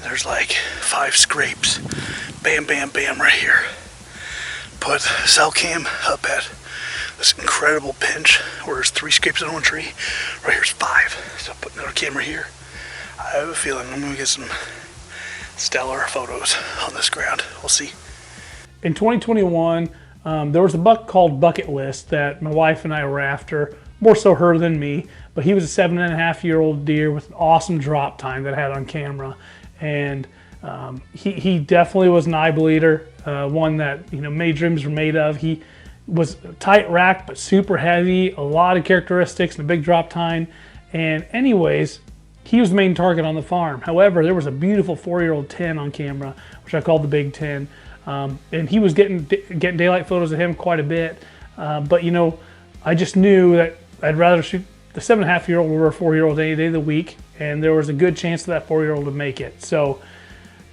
there's like 5 scrapes. Bam, bam, bam right here. Put cell cam up at this incredible pinch where there's 3 scrapes on one tree. Right here's 5. So put another camera here. I have a feeling I'm gonna get some stellar photos on this ground. We'll see. In 2021, there was a buck called Bucket List that my wife and I were after, more so her than me, but he was a 7.5-year-old deer with an awesome drop time that I had on camera. And he definitely was an eye bleeder, one that, you know, made dreams were made of. He was tight racked, but super heavy, a lot of characteristics and a big drop time. And anyways, he was the main target on the farm. However, there was a beautiful 4-year-old 10 on camera, which I called the Big 10. And he was getting daylight photos of him quite a bit. But you know, I just knew that I'd rather shoot the 7.5-year-old over a 4-year-old any day of the week. And there was a good chance that 4-year-old would make it. So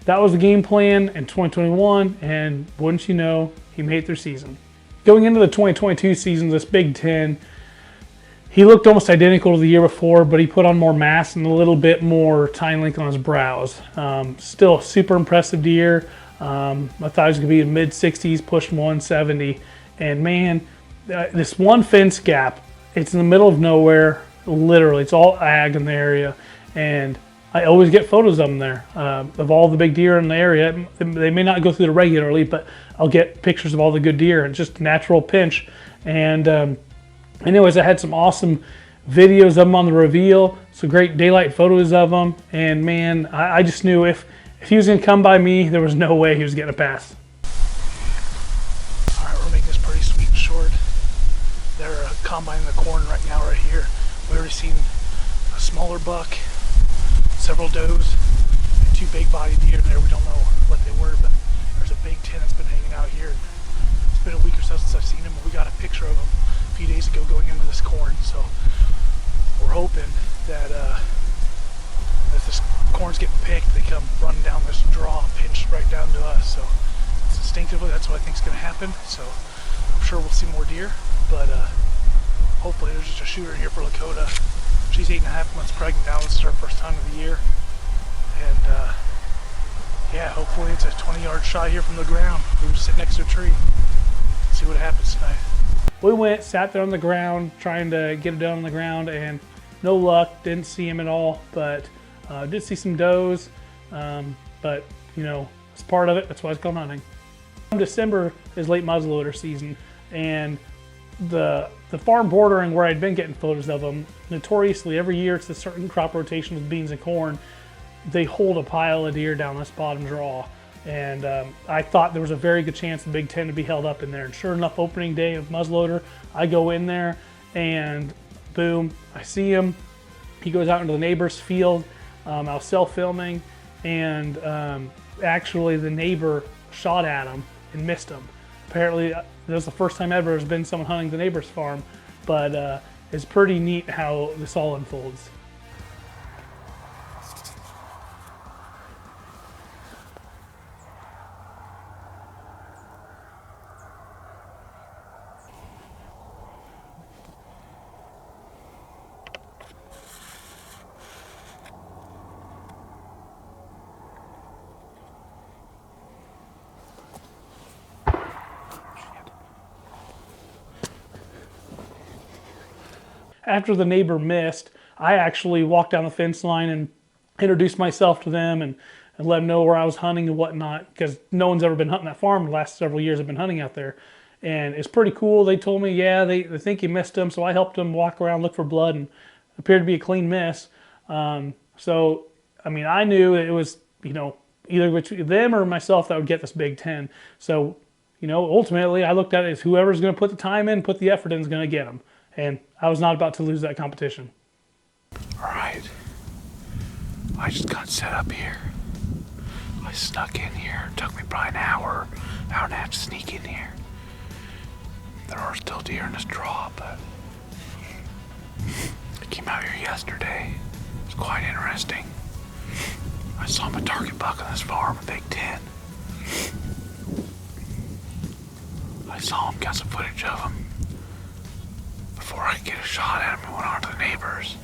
that was the game plan in 2021. And wouldn't you know, he made it through season. Going into the 2022 season, this Big 10, he looked almost identical to the year before, but he put on more mass and a little bit more tine length on his brows. Still a super impressive deer. I thought he was going to be in mid-60s, pushing 170. And man, this one fence gap, it's in the middle of nowhere, literally. It's all ag in the area. And I always get photos of them there, of all the big deer in the area. They may not go through it regularly, but I'll get pictures of all the good deer. It's just a natural pinch. And anyways, I had some awesome videos of them on the reveal, some great daylight photos of them. And man, I just knew if he was going to come by me, there was no way he was getting a pass. All right, we're making this pretty sweet and short. They're combining the corn right now, right here. We already seen a smaller buck, several does, and 2 big body deer there. We don't know what they were, but there's a Big 10 that's been hanging out here. It's been a week or so since I've seen him, and we got a picture of him a few days ago going into this corn. So we're hoping that as this corn's getting picked, they come running down this draw, pinch right down to us. So it's instinctively, that's what I think is going to happen. So I'm sure we'll see more deer, but hopefully there's just a shooter here for Lakota. She's 8.5 months pregnant now. This is her first time of the year. And yeah, hopefully it's a 20-yard shot here from the ground. We can sit next to a tree, see what happens tonight. We went, sat there on the ground, trying to get it down on the ground, and no luck, didn't see him at all, but did see some does, but you know, it's part of it. That's why it's called hunting. December is late muzzleloader season, and the farm bordering where I'd been getting photos of them, notoriously every year it's a certain crop rotation with beans and corn, they hold a pile of deer down this bottom draw. And I thought there was a very good chance the Big 10 would be held up in there. And sure enough, opening day of muzzleloader, I go in there and boom, I see him. He goes out into the neighbor's field. I was self-filming, and actually the neighbor shot at him and missed him. Apparently, that was the first time ever there's been someone hunting the neighbor's farm, but it's pretty neat how this all unfolds. After the neighbor missed, I actually walked down the fence line and introduced myself to them and let them know where I was hunting and whatnot, because no one's ever been hunting that farm. The last several years I've been hunting out there. And it's pretty cool. They told me, yeah, they think you missed them. So I helped them walk around, look for blood, and it appeared to be a clean miss. So, I mean, I knew it was, you know, either between them or myself that would get this Big 10. So, you know, ultimately I looked at it as whoever's going to put the time in, put the effort in is going to get them. And I was not about to lose that competition. All right, I just got set up here. I snuck in here. It took me probably an hour and a half to sneak in here. There are still deer in this draw, but I came out here yesterday. It was quite interesting. I saw my target buck on this farm, a Big 10. I saw him, got some footage of him. Before I could get a shot at him, I went on to the neighbors.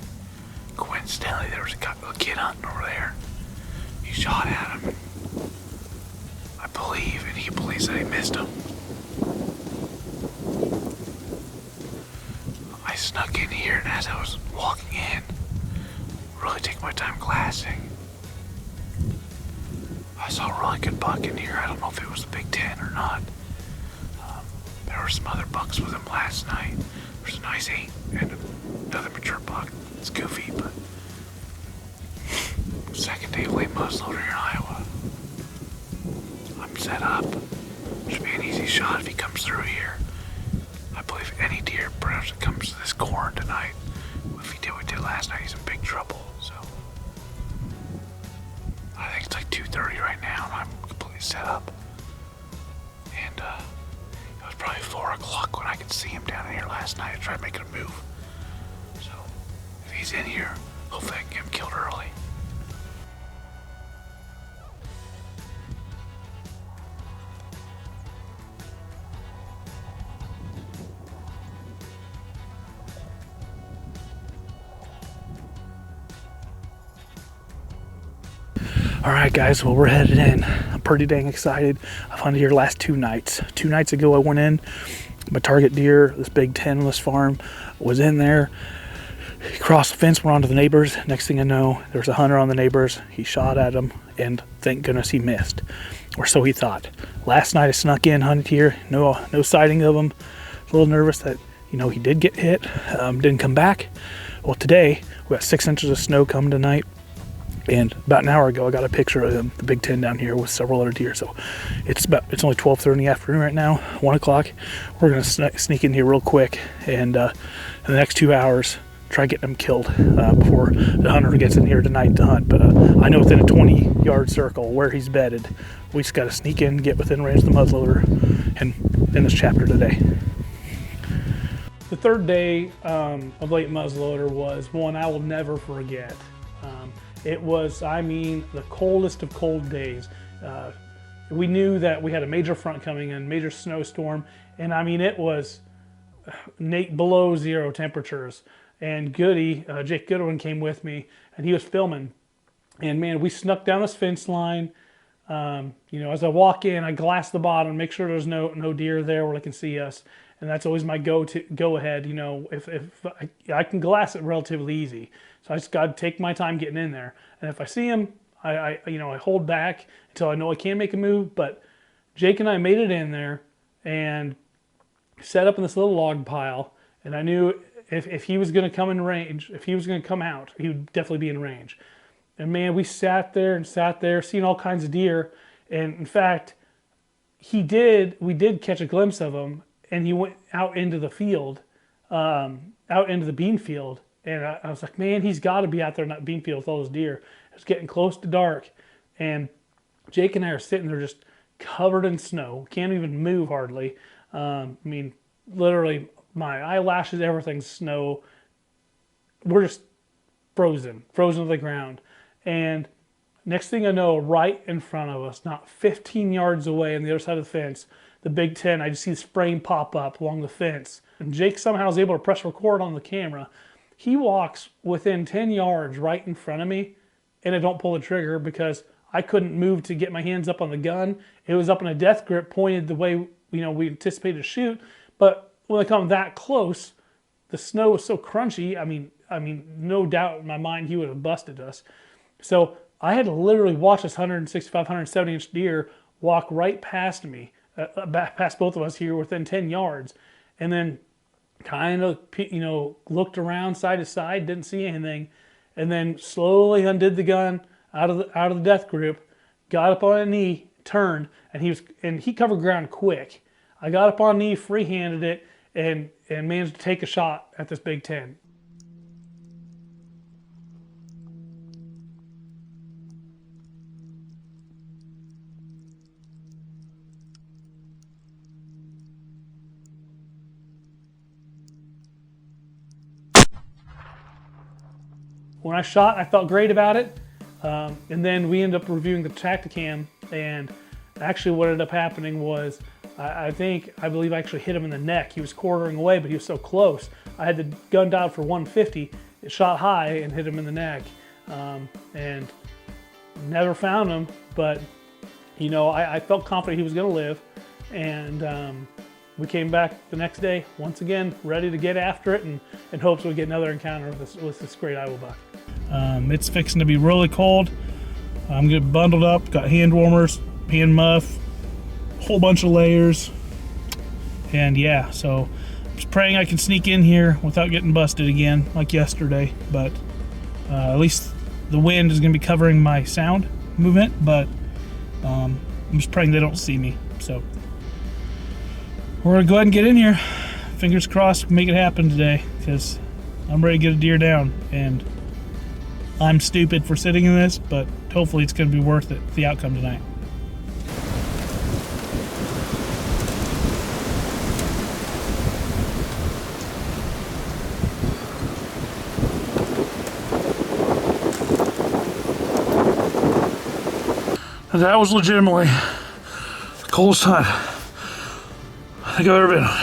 Coincidentally, there was a kid hunting over there. he shot at him. I believe, and he believes that he missed him. I snuck in here, and as I was walking in, really taking my time glassing, I saw a really good buck in here. I don't know if it was the Big 10 or not. There were some other bucks with him last night. There's a nice 8 and another mature buck. It's goofy, but second day of late muzzleloader here in Iowa. I'm set up. Should be an easy shot if he comes through here. I believe any deer perhaps that comes to this corn tonight, if he did what he did last night, he's in big trouble. So I think it's like 2:30 right now, and I'm completely set up. And it was probably 4 o'clock when I could see him down in here last night. I tried making a move. So if he's in here, hopefully I can get him killed early. All right, guys, well, we're headed in. I'm pretty dang excited. I've hunted here the last 2 nights. 2 nights ago, I went in. My target deer, this Big 10 on this farm, was in there. He crossed the fence, went on to the neighbors. Next thing I know, there was a hunter on the neighbors. He shot at him, and thank goodness he missed, or so he thought. Last night, I snuck in, hunted here. No sighting of him. A little nervous that, he did get hit, didn't come back. Well, today, we got 6 inches of snow coming tonight. And about an hour ago, I got a picture of him, the Big 10 down here with several other deer. So it's only 12:30 in the afternoon right now, 1 o'clock. We're gonna sneak in here real quick, and in the next 2 hours, try getting them killed before the hunter gets in here tonight to hunt. But I know within a 20-yard circle where he's bedded, we just gotta sneak in, get within range of the muzzleloader, and in this chapter today. The third day of late muzzleloader was one I will never forget. It was, the coldest of cold days. We knew that we had a major front coming in, major snowstorm, and it was below 0 temperatures. And Goody, Jake Goodwin, came with me, and he was filming. And man, we snuck down this fence line. As I walk in, I glass the bottom, make sure there's no deer there where they can see us. And that's always my go ahead. If I can glass it relatively easy. So I just got to take my time getting in there. And if I see him, I hold back until I know I can make a move. But Jake and I made it in there and set up in this little log pile. And I knew if he was going to come in range, if he was going to come out, he would definitely be in range. And man, we sat there, seeing all kinds of deer. And in fact, we did catch a glimpse of him. And he went out into the field, out into the bean field. And I was like, man, he's got to be out there in that bean field with all those deer. It was getting close to dark. And Jake and I are sitting there just covered in snow. Can't even move hardly. Literally, my eyelashes, everything's snow. We're just frozen to the ground. And next thing I know, right in front of us, not 15 yards away on the other side of the fence, the Big 10, I just see this frame pop up along the fence. And Jake somehow is able to press record on the camera. He walks within 10 yards right in front of me, and I don't pull the trigger because I couldn't move to get my hands up on the gun. It was up in a death grip, pointed the way we anticipated to shoot. But when I come that close, the snow was so crunchy. No doubt in my mind he would have busted us. So I had to literally watch this 165, 170-inch deer walk right past me. Past both of us here within 10 yards, and then kind of looked around side to side, didn't see anything, and then slowly undid the gun out of the death grip, got up on a knee, turned, and he covered ground quick. I got up on a knee, free-handed it, and managed to take a shot at this Big 10. When I shot, I felt great about it. And then we ended up reviewing the Tacticam, and actually what ended up happening was, I believe I actually hit him in the neck. He was quartering away, but he was so close. I had the gun dialed for 150. It shot high and hit him in the neck. And Never found him, but you know, I felt confident he was going to live, and we came back the next day once again, ready to get after it, and in hopes we'd get another encounter with this great Iowa buck. It's fixing to be really cold. I'm getting bundled up, got hand warmers, hand muff, whole bunch of layers, and yeah, so I'm just praying I can sneak in here without getting busted again like yesterday, but at least the wind is going to be covering my sound movement, but I'm just praying they don't see me. So we're going to go ahead and get in here. Fingers crossed, make it happen today, because I'm ready to get a deer down, and I'm stupid for sitting in this, but hopefully it's going to be worth it, the outcome tonight. That was legitimately the coldest time I think I've ever been on.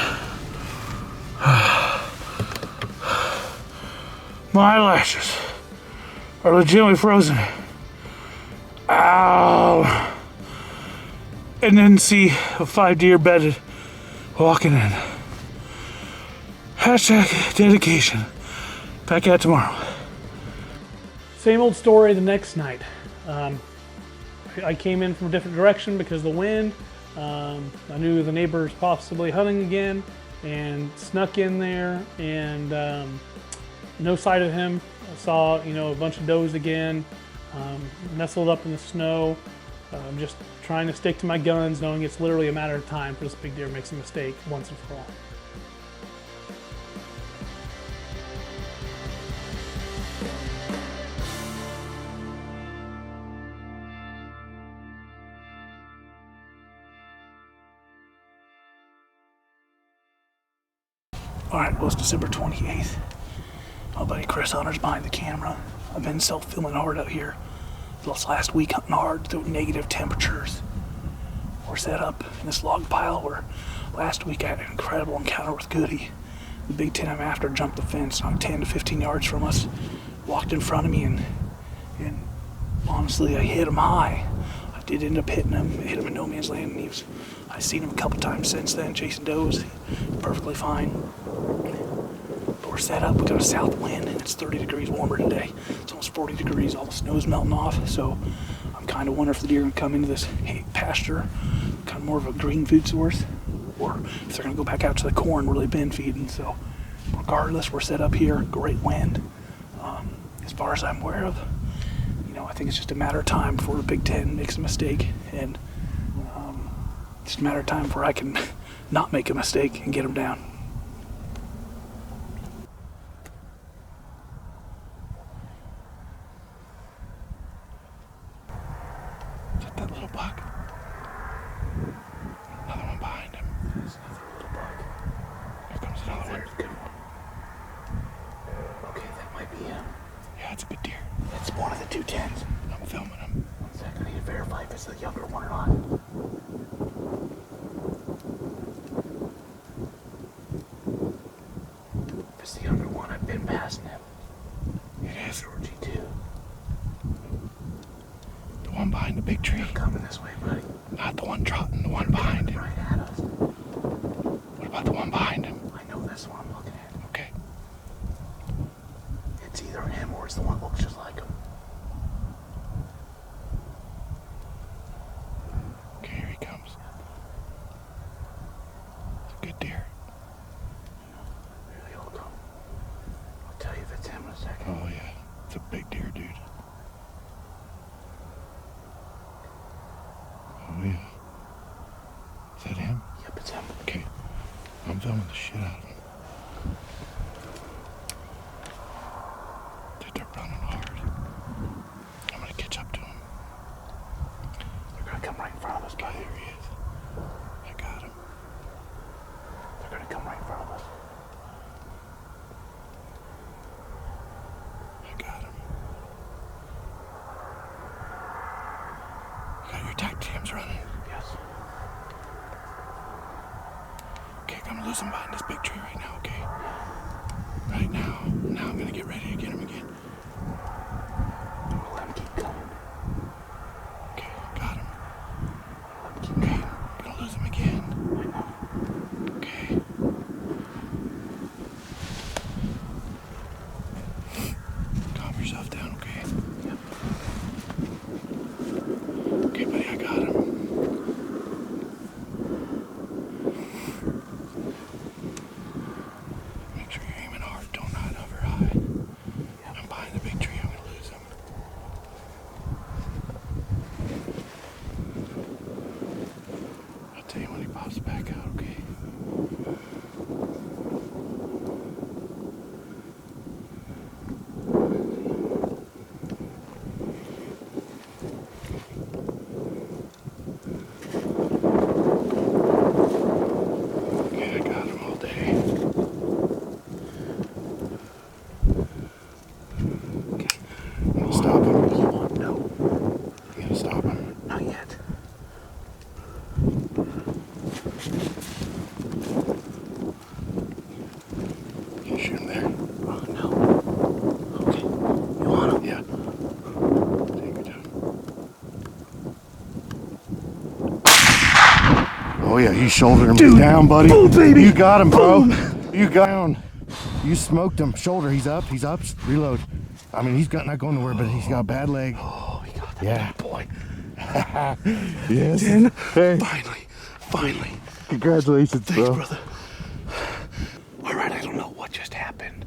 My eyelashes are legitimately frozen. Ow! And then see 5 deer bedded walking in. Hashtag dedication. Back at tomorrow. Same old story the next night. I came in from a different direction because of the wind. I knew the neighbors possibly hunting again, and snuck in there, and no sight of him. I saw, you know, a bunch of does again, nestled up in the snow. Just trying to stick to my guns, knowing it's literally a matter of time for this big deer makes a mistake once and for all. All right, well, it's December 28th. My buddy Chris Hunter's behind the camera. I've been self-filming hard out here. This last week hunting hard through negative temperatures. We're set up in this log pile where last week I had an incredible encounter with Goody. The big 10 I'm after jumped the fence, not 10 to 15 yards from us, walked in front of me, and honestly, I hit him high. I did end up hitting him, hit him in no man's land, and I've seen him a couple times since then, chasing does, perfectly fine. But we're set up, we got a south wind, and it's 30 degrees warmer today. It's almost 40 degrees, all the snow's melting off, so I'm kind of wondering if the deer are gonna come into this pasture, kind of more of a green food source, or if they're gonna go back out to the corn where they've been feeding. So regardless, we're set up here, great wind. As far as I'm aware of, you know, I think it's just a matter of time before the Big Ten makes a mistake, and just a matter of time before I can not make a mistake and get them down. Is that that little buck? Another one behind him. There's another little buck. Here comes another one. Good one. Okay, that might be him. Yeah, it's a good deer. It's one of the 210s. I'm filming him. 1 second, I need to verify if it's the younger one or not. If it's the younger one, I've been passing him. It is. Georgie too. The one behind the big tree. They're coming this way, buddy. Not the one trotting, the one behind him. Right at us. What about the one behind him? I know that's the one I'm looking at. Okay. It's either him or it's the one that looks just like him. Okay, here he comes. It's a good deer. Really, he'll come. I'll tell you if it's him in a second. Oh yeah, it's a big deer, dude. Oh yeah. Is that him? Yep, it's him. Okay. I'm filming the shit out of him. They're running hard. I'm gonna catch up to him. They're gonna come right in front of us, buddy. There he is. I got him. They're gonna come right in front of us. I got him. You got your tack jams running? Yes. Okay, I'm gonna lose him behind this big tree right now, okay? Right now. Now I'm gonna get ready to get him again. We'll let him keep coming. Okay, I got him. Make sure you're aiming hard. Don't hide over high. I'm behind the big tree. I'm going to lose him. I'll tell you when he pops back out, okay? Okay, I got him all day. Okay. You gonna stop him? You won't. No, You gonna stop him? not yet. You shoot him there? Oh, no. Okay. You want him? Yeah. Take your time. Oh yeah, you shouldered him. Dude. Down, buddy. Boom, baby. You got him, bro. Boom. You got him. You smoked him. Shoulder. He's up. He's up. Reload. I mean, he's not going nowhere, but he's got a bad leg. Oh, we got that Yeah. big boy. Yes. 10. Hey, Finally. congratulations, Thanks, bro. brother. All right, I don't know what just happened.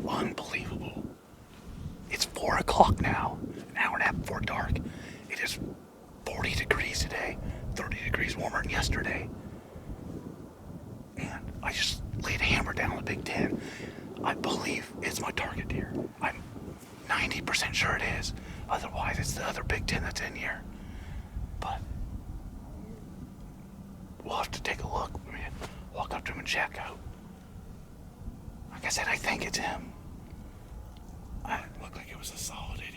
Unbelievable. It's 4 o'clock now, an hour and a half before dark. It is 40 degrees today, 30 degrees warmer than yesterday. And I just laid a hammer down on the Big 10. I believe it's my target deer. I'm 90% sure it is. Otherwise, it's the other Big 10 that's in here. But we'll have to take a look. I mean, walk up to him and check out. Like I said, I think it's him. Looked like it was a solid hit.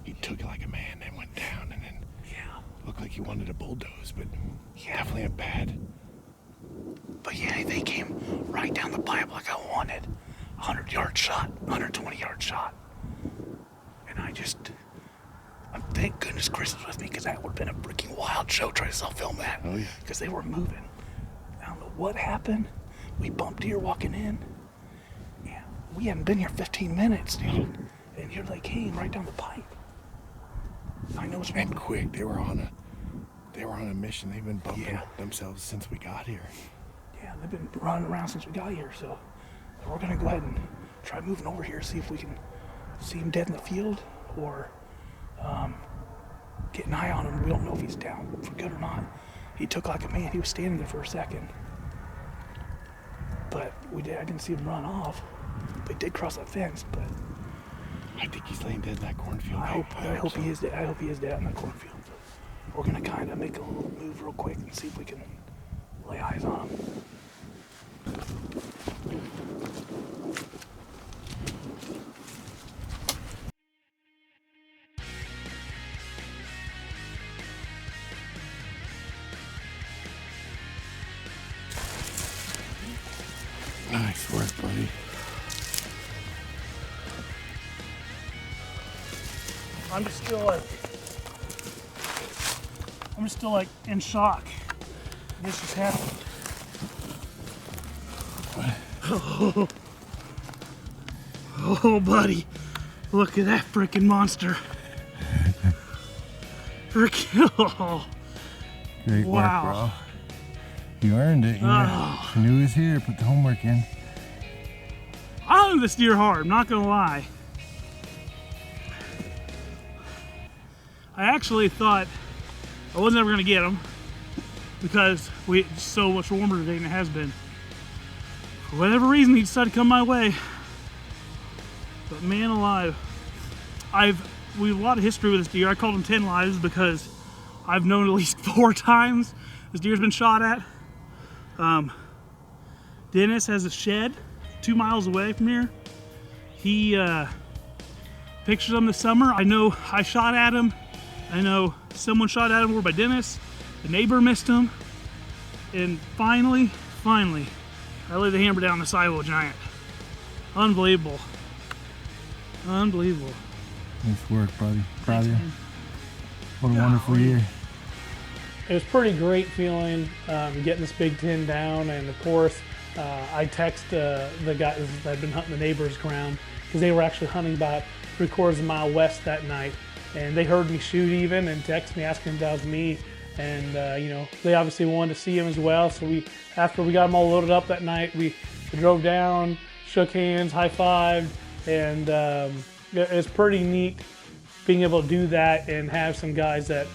He took it like a man, then went down, and then Yeah. looked like he wanted to bulldoze, but Yeah. definitely a bad. But yeah, they came right down the pipe like I wanted. 100-yard shot, 120-yard shot. And thank goodness Chris was with me, because that would have been a freaking wild show trying to self-film that. Oh, yeah. Because they were moving. I don't know what happened. We bumped deer walking in. Yeah, we hadn't been here 15 minutes, dude. And here they came right down the pipe. I know it's And quick. They were on a mission. They've been bumping Yeah. themselves since we got here. Yeah, they've been running around since we got here, so we're gonna go ahead and try moving over here, see if we can see him dead in the field, or get an eye on him. We don't know if he's down for good or not. He took like a man. He was standing there for a second, but I didn't see him run off. They did cross that fence, but I think he's laying dead in that cornfield. I hope so. he is dead. I hope he is dead in that cornfield. We're gonna kind of make a little move real quick and see if we can lay eyes on him. Nice work, buddy. I'm just still like in shock. This just happened. Oh, buddy, look at that freaking monster. Oh, Great Wow. work, bro. You earned it. You knew he was here. Put the homework in. I hunted this deer hard, I'm not gonna lie. I actually thought I wasn't ever gonna get him because it's so much warmer today than it has been. For whatever reason, he decided to come my way. But man alive, we have a lot of history with this deer. I called him 10 lives because I've known at least 4 times this deer's been shot at. Dennis has a shed 2 miles away from here. He pictures them this summer. I know I shot at him. I know someone shot at him over by Dennis. The neighbor missed him. And finally, I laid the hammer down on the Silo Giant. Unbelievable. Unbelievable. Nice work, buddy. Proud of you. man. What a wonderful year. It was pretty great feeling getting this Big 10 down, and of course I text the guys that had been hunting the neighbor's ground because they were actually hunting about 3/4 of a mile west that night, and they heard me shoot even and texted me asking if that was me. And they obviously wanted to see him as well. So after we got them all loaded up that night, we drove down, shook hands, high-fived, and it's pretty neat being able to do that and have some guys that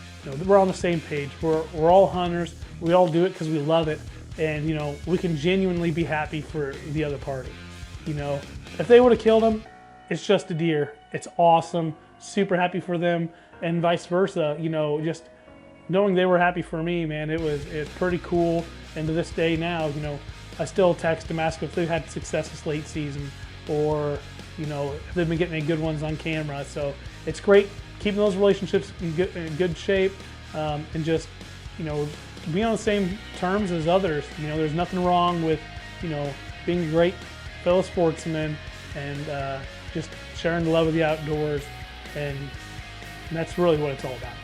we're on the same page. We're all hunters. We all do it because we love it, and we can genuinely be happy for the other party. If they would have killed him, it's just a deer. It's awesome. Super happy for them, and vice versa. Just knowing they were happy for me, man, it's pretty cool. And to this day now, I still text them, ask if they've had success this late season, or if they've been getting any good ones on camera. So it's great keeping those relationships in good shape, and just being on the same terms as others. There's nothing wrong with being a great fellow sportsman and just sharing the love of the outdoors, and that's really what it's all about.